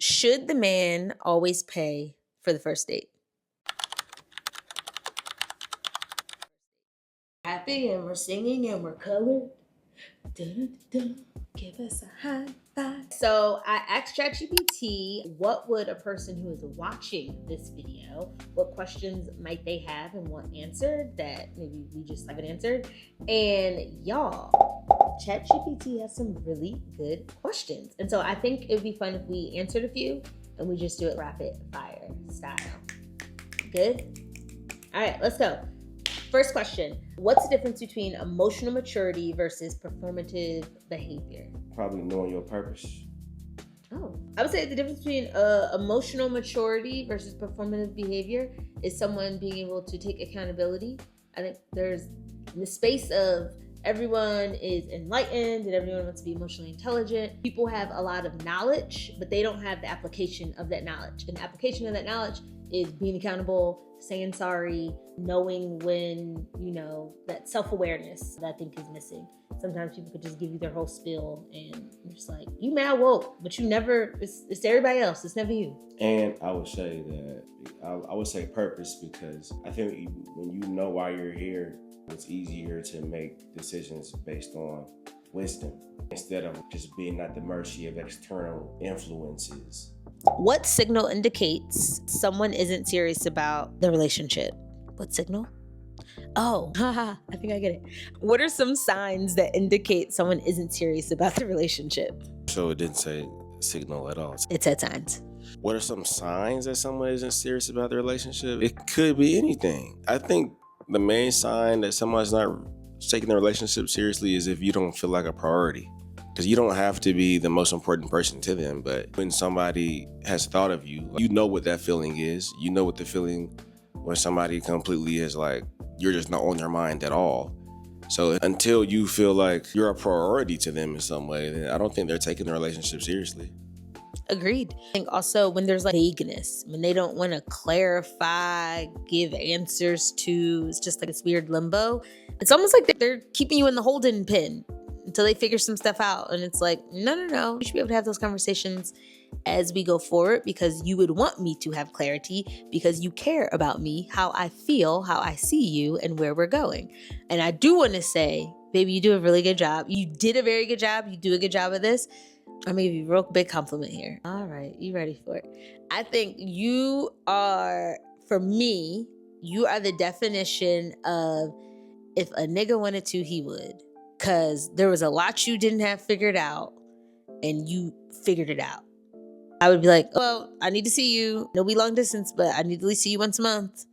Should the man always pay for the first date? Happy and we're singing and we're colored. Dun, dun, dun. Give us a high five. So I asked ChatGPT, what would a person who is watching this video, what questions might they have and want answered that maybe we just haven't answered? And y'all, ChatGPT has some really good questions. And so I think it would be fun if we answered a few and we just do it rapid fire style. Good? All right, let's go. First question, what's the difference between emotional maturity versus performative behavior? Probably knowing your purpose. Oh, I would say the difference between emotional maturity versus performative behavior is someone being able to take accountability. I think there's in the space of everyone is enlightened and everyone wants to be emotionally intelligent. People have a lot of knowledge, but they don't have the application of that knowledge. And the application of that knowledge is being accountable, saying sorry, knowing when, that self-awareness that I think is missing. Sometimes people could just give you their whole spiel and you're just like, you mad woke, but you never, it's everybody else, it's never you. And I would say that, I would say purpose, because I think when you know why you're here, it's easier to make decisions based on wisdom instead of just being at the mercy of external influences. What signal indicates someone isn't serious about the relationship? What signal? Oh, haha, I think I get it. What are some signs that indicate someone isn't serious about the relationship? So it didn't say signal at all. It said signs. What are some signs that someone isn't serious about the relationship? It could be anything. I think the main sign that someone's not taking the relationship seriously is if you don't feel like a priority. Because you don't have to be the most important person to them, but when somebody has thought of you, you know what that feeling is. You know what the feeling when somebody completely is like, you're just not on their mind at all. So until you feel like you're a priority to them in some way, then I don't think they're taking the relationship seriously. Agreed. I think also when there's like vagueness, when they don't want to clarify, give answers to, it's just like this weird limbo. It's almost like they're keeping you in the holding pen until they figure some stuff out. And it's like, no. We should be able to have those conversations as we go forward because you would want me to have clarity because you care about me, how I feel, how I see you, and where we're going. And I do want to say, baby, you do a really good job. You did a very good job. You do a good job of this. I'm gonna give you a real big compliment here. All right, you ready for it? I think you are, for me, you are the definition of if a nigga wanted to, he would. Because there was a lot you didn't have figured out and you figured it out. I would be like, well, I need to see you. No, we long distance, but I need to at least see you once a month.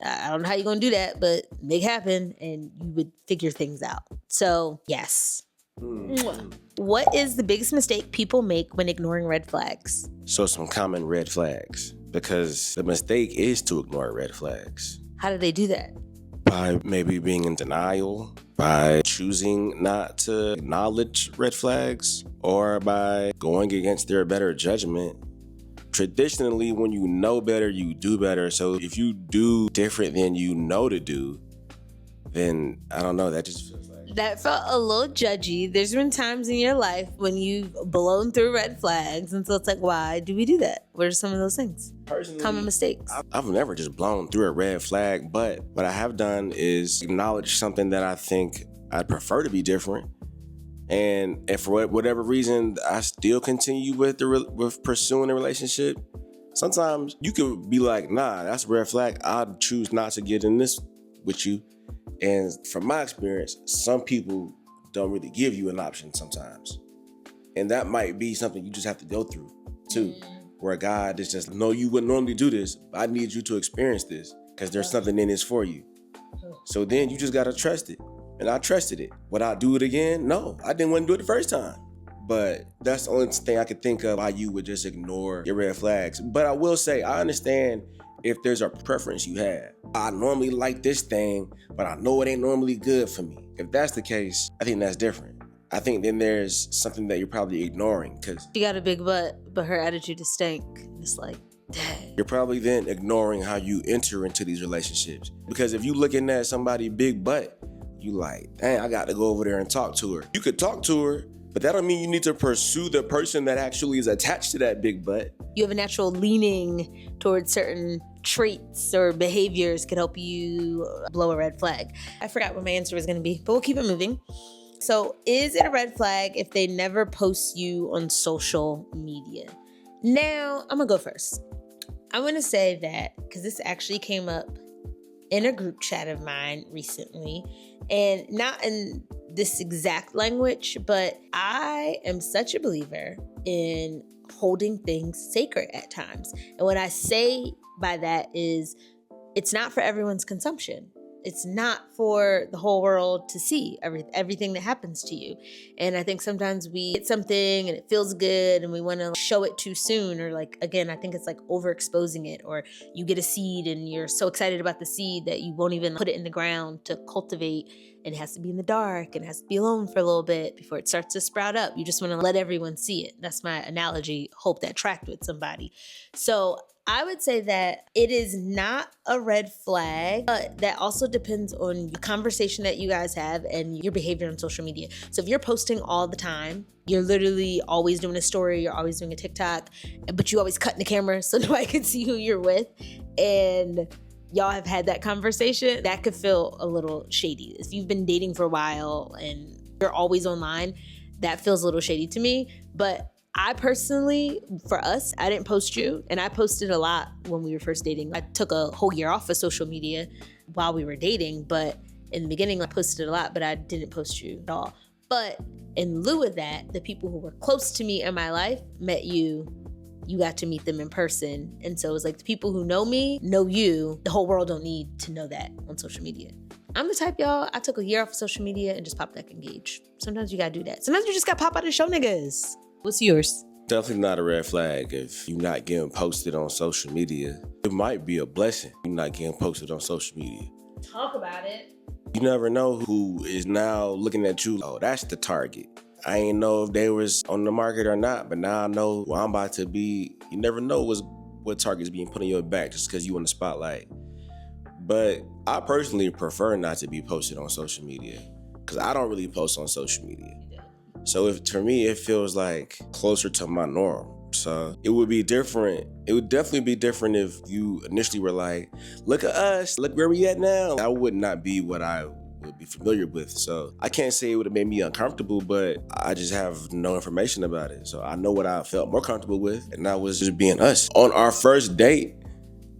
I don't know how you're going to do that, but make it happen. And you would figure things out. So, yes. What is the biggest mistake people make when ignoring red flags? So some common red flags, because the mistake is to ignore red flags. How do they do that? By maybe being in denial, by choosing not to acknowledge red flags, or by going against their better judgment. Traditionally, when you know better, you do better. So if you do different than you know to do, then I don't know, that just feels like... That felt a little judgy. There's been times in your life when you've blown through red flags. And so it's like, why do we do that? What are some of those things? Personally, common mistakes. I've never just blown through a red flag, but what I have done is acknowledge something that I think I'd prefer to be different. And for whatever reason, I still continue with pursuing a relationship. Sometimes you could be like, nah, that's a red flag. I'd choose not to get in this with you. And from my experience, some people don't really give you an option sometimes. And that might be something you just have to go through too, where God is just, no, you wouldn't normally do this, but I need you to experience this because there's something in this for you. So then you just got to trust it. And I trusted it. Would I do it again? No, I didn't want to do it the first time. But that's the only thing I could think of why you would just ignore your red flags. But I will say, I understand if there's a preference you have. I normally like this thing, but I know it ain't normally good for me. If that's the case, I think that's different. I think then there's something that you're probably ignoring because she got a big butt, but her attitude is stank. It's like, dang. You're probably then ignoring how you enter into these relationships. Because if you looking at somebody big butt, you like, dang, I got to go over there and talk to her. You could talk to her, But that don't mean you need to pursue the person that actually is attached to that big butt. You have a natural leaning towards certain traits or behaviors could help you blow a red flag. I forgot what my answer was going to be, but we'll keep it moving. So is it a red flag if they never post you on social media? Now, I'm going to go first. I'm going to say that because this actually came up in a group chat of mine recently, and not in this exact language, but I am such a believer in holding things sacred at times. And what I say by that is it's not for everyone's consumption. It's not for the whole world to see everything that happens to you. And I think sometimes we get something and it feels good and we want to show it too soon, or like, again, I think it's like overexposing it, or you get a seed and you're so excited about the seed that you won't even put it in the ground to cultivate, and it has to be in the dark and it has to be alone for a little bit before it starts to sprout up. You just want to let everyone see it. That's my analogy. Hope that tracked with somebody. So I would say that it is not a red flag, but that also depends on the conversation that you guys have and your behavior on social media. So if you're posting all the time, you're literally always doing a story, you're always doing a TikTok, but you always cutting the camera so nobody can see who you're with, and y'all have had that conversation, that could feel a little shady. If you've been dating for a while and you're always online, that feels a little shady to me. But I personally, for us, I didn't post you, and I posted a lot when we were first dating. I took a whole year off of social media while we were dating, but in the beginning I posted a lot, but I didn't post you at all. But in lieu of that, the people who were close to me in my life met you. You got to meet them in person. And so it was like the people who know me know you. The whole world don't need to know that on social media. I'm the type, y'all, I took a year off of social media and just popped back engaged. Sometimes you gotta do that. Sometimes you just gotta pop out and show niggas. What's yours? Definitely not a red flag if you're not getting posted on social media. It might be a blessing you're not getting posted on social media. Talk about it. You never know who is now looking at you. Oh, that's the target. I ain't know if they was on the market or not, but now I know who I'm about to be. You never know what target's being put on your back just because you in the spotlight. But I personally prefer not to be posted on social media because I don't really post on social media. So for me, it feels like closer to my norm. So it would be different. It would definitely be different if you initially were like, look at us, look where we at now. That would not be what I would be familiar with. So I can't say it would have made me uncomfortable, but I just have no information about it. So I know what I felt more comfortable with, and that was just being us. On our first date,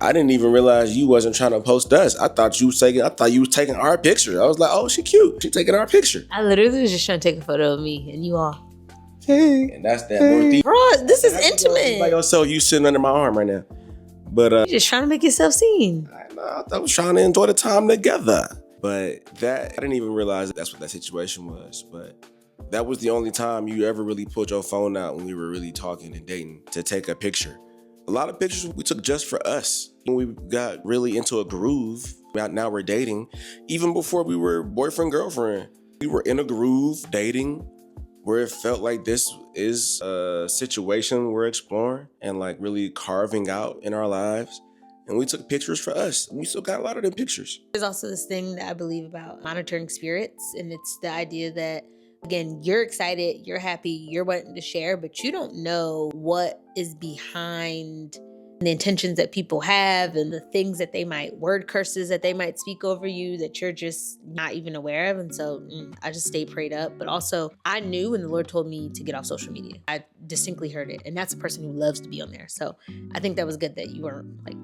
I didn't even realize you wasn't trying to post us. I thought you was taking our picture. I was like, oh, she cute. She taking our picture. I literally was just trying to take a photo of me and you all. Hey. And that's that Northeast. Bro, this is intimate. Like, so you sitting under my arm right now. But You're just trying to make yourself seen. I was trying to enjoy the time together. But that, I didn't even realize that's what that situation was. But that was the only time you ever really pulled your phone out when we were really talking and dating to take a picture. A lot of pictures we took just for us. When we got really into a groove, now we're dating. Even before we were boyfriend, girlfriend, we were in a groove, dating, where it felt like this is a situation we're exploring and like really carving out in our lives. And we took pictures for us. We still got a lot of them pictures. There's also this thing that I believe about monitoring spirits, and it's the idea that, again, you're excited, you're happy, you're wanting to share, but you don't know what is behind the intentions that people have and the things that they might, word curses that they might speak over you that you're just not even aware of. And so I just stayed prayed up. But also, I knew when the Lord told me to get off social media. I distinctly heard it. And that's a person who loves to be on there. So I think that was good that you weren't like,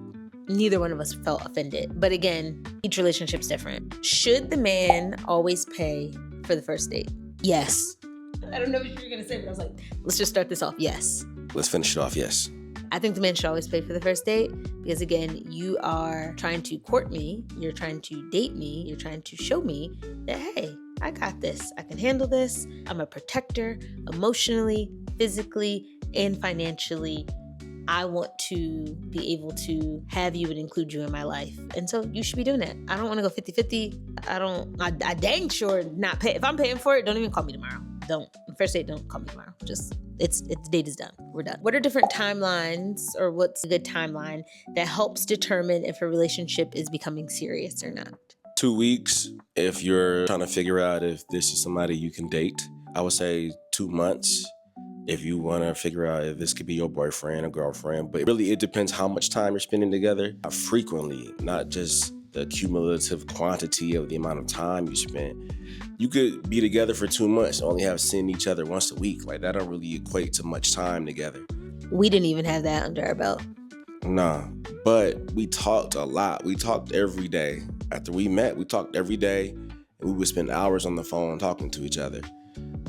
neither one of us felt offended. But again, each relationship's different. Should the man always pay for the first date? Yes. I don't know what you were going to say, but I was like, let's just start this off. Yes. Let's finish it off. Yes. I think the man should always pay for the first date because, again, you are trying to court me. You're trying to date me. You're trying to show me that, hey, I got this. I can handle this. I'm a protector emotionally, physically, and financially. I want to be able to have you and include you in my life. And so you should be doing that. I don't want to go 50-50. I dang sure not pay. If I'm paying for it, don't even call me tomorrow. Don't. First date, don't call me tomorrow. Just, it's date is done. We're done. What are different timelines, or what's a good timeline that helps determine if a relationship is becoming serious or not? 2 weeks if you're trying to figure out if this is somebody you can date. I would say 2 months if you want to figure out if this could be your boyfriend or girlfriend. But really, it depends how much time you're spending together, how frequently, not just the cumulative quantity of the amount of time you spend. You could be together for 2 months and only have seen each other once a week. Like, that don't really equate to much time together. We didn't even have that under our belt. Nah, but we talked a lot. We talked every day. After we met, we talked every day, and we would spend hours on the phone talking to each other,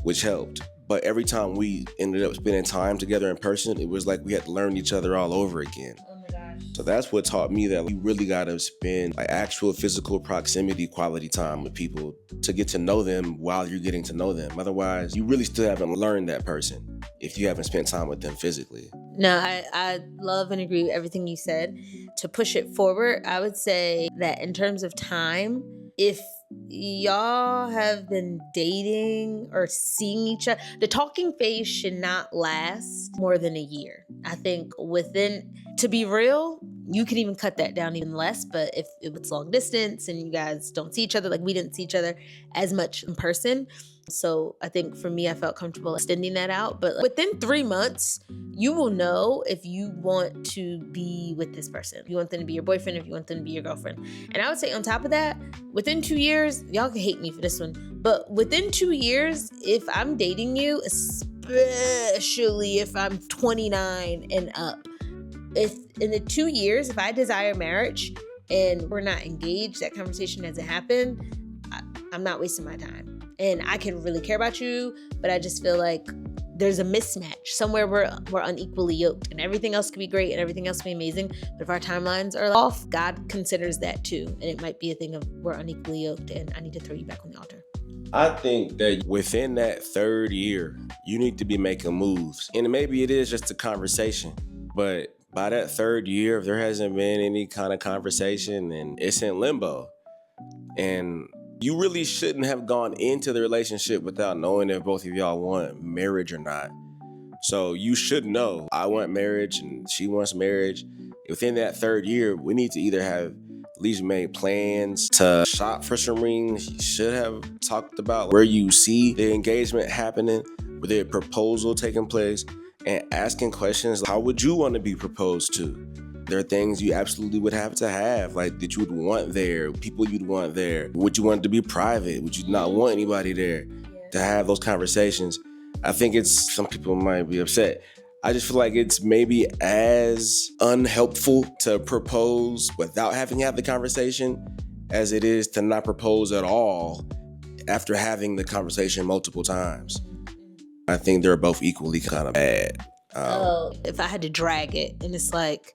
which helped. But every time we ended up spending time together in person, it was like we had to learn each other all over again. Oh my gosh. So that's what taught me that you really got to spend like actual physical proximity, quality time with people to get to know them while you're getting to know them. Otherwise, you really still haven't learned that person if you haven't spent time with them physically. No, I love and agree with everything you said. To push it forward, I would say that in terms of time, if y'all have been dating or seeing each other, the talking phase should not last more than a year. I think to be real, you can even cut that down even less. But if it's long distance and you guys don't see each other, like we didn't see each other as much in person. So I think for me, I felt comfortable extending that out. But within 3 months, you will know if you want to be with this person. If you want them to be your boyfriend, if you want them to be your girlfriend. And I would say on top of that, within 2 years, y'all can hate me for this one, but within 2 years, if I'm dating you, especially if I'm 29 and up, if in the 2 years, if I desire marriage and we're not engaged, that conversation hasn't happened, I'm not wasting my time. And I can really care about you, but I just feel like there's a mismatch. Somewhere we're unequally yoked, and everything else can be great and everything else can be amazing. But if our timelines are off, God considers that too. And it might be a thing of we're unequally yoked and I need to throw you back on the altar. I think that within that 3rd year, you need to be making moves. And maybe it is just a conversation, but by that 3rd year, if there hasn't been any kind of conversation, then it's in limbo. And you really shouldn't have gone into the relationship without knowing if both of y'all want marriage or not. So you should know, I want marriage and she wants marriage. Within that 3rd year, we need to either have at least made plans to shop for some rings. You should have talked about where you see the engagement happening, with the proposal taking place, and asking questions like, how would you want to be proposed to? There are things you absolutely would have to have, like that you would want there, people you'd want there. Would you want it to be private? Would you not want anybody there to have those conversations? I think some people might be upset. I just feel like it's maybe as unhelpful to propose without having had the conversation as it is to not propose at all after having the conversation multiple times. I think they're both equally kind of bad. If I had to drag it, and it's like,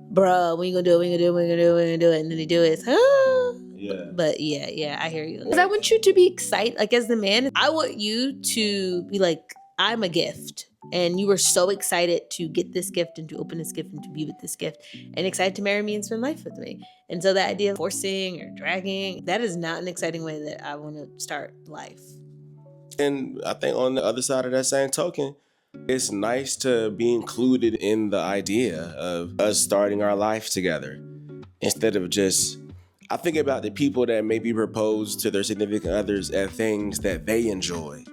bro, when you gonna do it, when you gonna do it, when you gonna do it, when you gonna do it, and then they do it, it's Yeah. But yeah, I hear you. Because I want you to be excited, like as the man, I want you to be like, I'm a gift. And you were so excited to get this gift and to open this gift and to be with this gift and excited to marry me and spend life with me. And so the idea of forcing or dragging, that is not an exciting way that I want to start life. And I think on the other side of that same token, it's nice to be included in the idea of us starting our life together instead of just, I think about the people that maybe propose to their significant others at things that they enjoy,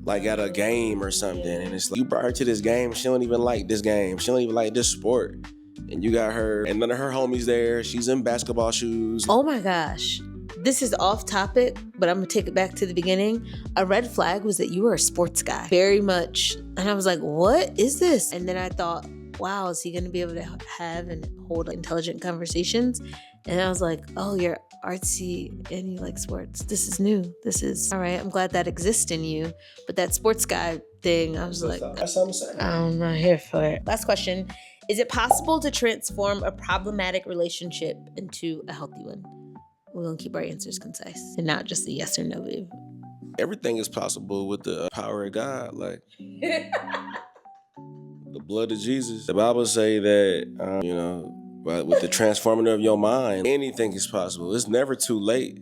like at a game or something. And it's like, you brought her to this game, she don't even like this game, she don't even like this sport. And you got her and none of her homies there, she's in basketball shoes. Oh my gosh. This is off topic, but I'm gonna take it back to the beginning. A red flag was that you were a sports guy, very much. And I was like, what is this? And then I thought, wow, is he gonna be able to have and hold intelligent conversations? And I was like, oh, you're artsy and you like sports. This is new. This is all right. I'm glad that exists in you. But that sports guy thing, I was like, that's what I'm saying. I'm not here for it. Last question. Is it possible to transform a problematic relationship into a healthy one? We're going to keep our answers concise and not just a yes or no, babe. Everything is possible with the power of God, like the blood of Jesus. The Bible say that, but with the transforming of your mind, anything is possible. It's never too late.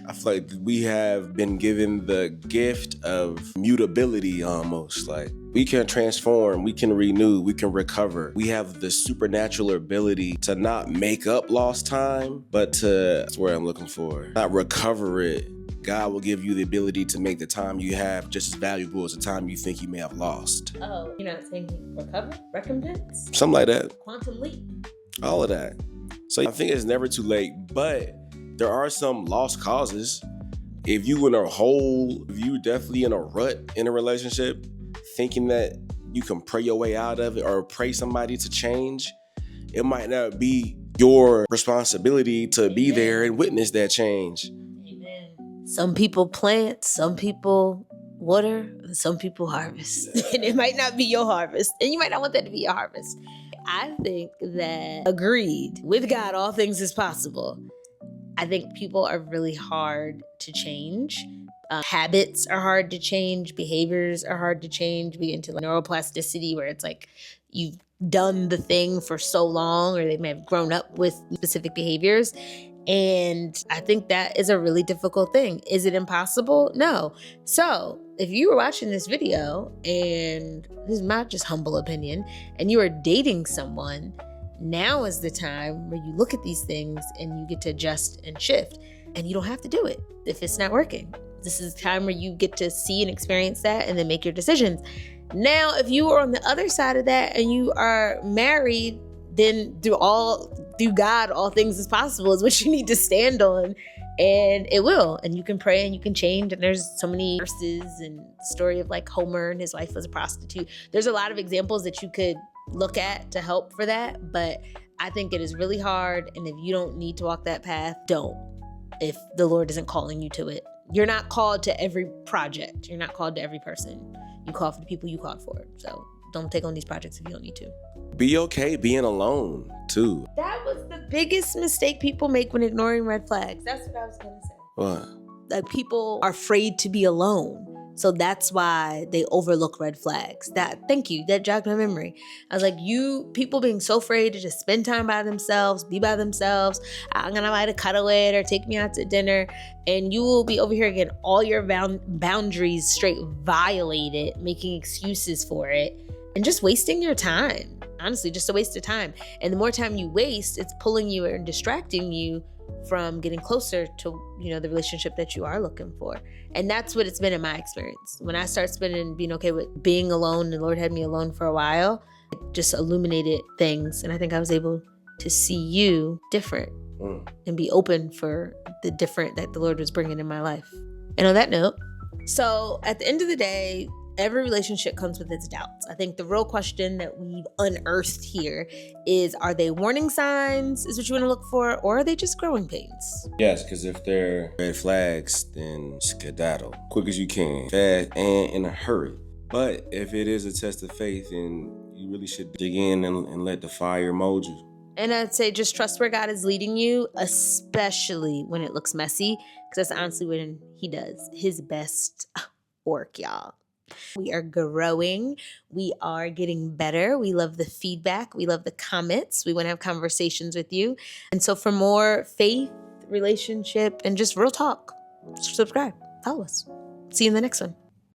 I feel like we have been given the gift of mutability almost. Like we can transform, we can renew, we can recover. We have the supernatural ability to not make up lost time, but that's where I'm looking for. Not recover it God will give you the ability to make the time you have just as valuable as the time you think you may have lost. Oh, you're not saying recover? Recompense? Something like that. Quantum leap? All of that. So I think it's never too late, but there are some lost causes. If you definitely in a rut in a relationship, thinking that you can pray your way out of it or pray somebody to change, it might not be your responsibility to be there and witness that change. Amen. Some people plant, some people water, and some people harvest. And it might not be your harvest, and you might not want that to be your harvest. I think that, agreed, with God, all things is possible. I think people are really hard to change. Habits are hard to change. Behaviors are hard to change. We get into neuroplasticity, where it's like you've done the thing for so long, or they may have grown up with specific behaviors. And I think that is a really difficult thing. Is it impossible? No. So if you were watching this video, and this is my just humble opinion, and you are dating someone, now is the time where you look at these things and you get to adjust and shift. And you don't have to do it if it's not working. This is the time where you get to see and experience that and then make your decisions. Now, if you are on the other side of that and you are married, then through God, all things is possible is what you need to stand on. And it will. And you can pray and you can change. And there's so many verses and the story of like Homer and his wife was a prostitute. There's a lot of examples that you could look at to help for that. But I think it is really hard. And if you don't need to walk that path, don't. If the Lord isn't calling you to it. You're not called to every project. You're not called to every person. You call for the people you called for. So don't take on these projects if you don't need to. Be okay being alone too. That was the biggest mistake people make when ignoring red flags. That's what I was going to say. What? Like, people are afraid to be alone. So that's why they overlook red flags. Thank you. That jogged my memory. I was like, people being so afraid to just spend time by themselves, be by themselves. I'm going to invite a cuddle-it or take me out to dinner. And you will be over here getting all your boundaries straight violated, making excuses for it, and just wasting your time. Honestly, just a waste of time. And the more time you waste, it's pulling you and distracting you from getting closer to, the relationship that you are looking for. And that's what it's been in my experience. When I started being okay with being alone, the Lord had me alone for a while, it just illuminated things. And I think I was able to see you different and be open for the different that the Lord was bringing in my life. And on that note, so at the end of the day, every relationship comes with its doubts. I think the real question that we've unearthed here is, are they warning signs, is what you want to look for, or are they just growing pains? Yes, because if they're red flags, then skedaddle. Quick as you can, fast and in a hurry. But if it is a test of faith, then you really should dig in and let the fire mold you. And I'd say just trust where God is leading you, especially when it looks messy, because that's honestly when he does his best work, y'all. We are growing. We are getting better. We love the feedback. We love the comments. We want to have conversations with you. And so for more faith, relationship, and just real talk, subscribe, follow us. See you in the next one.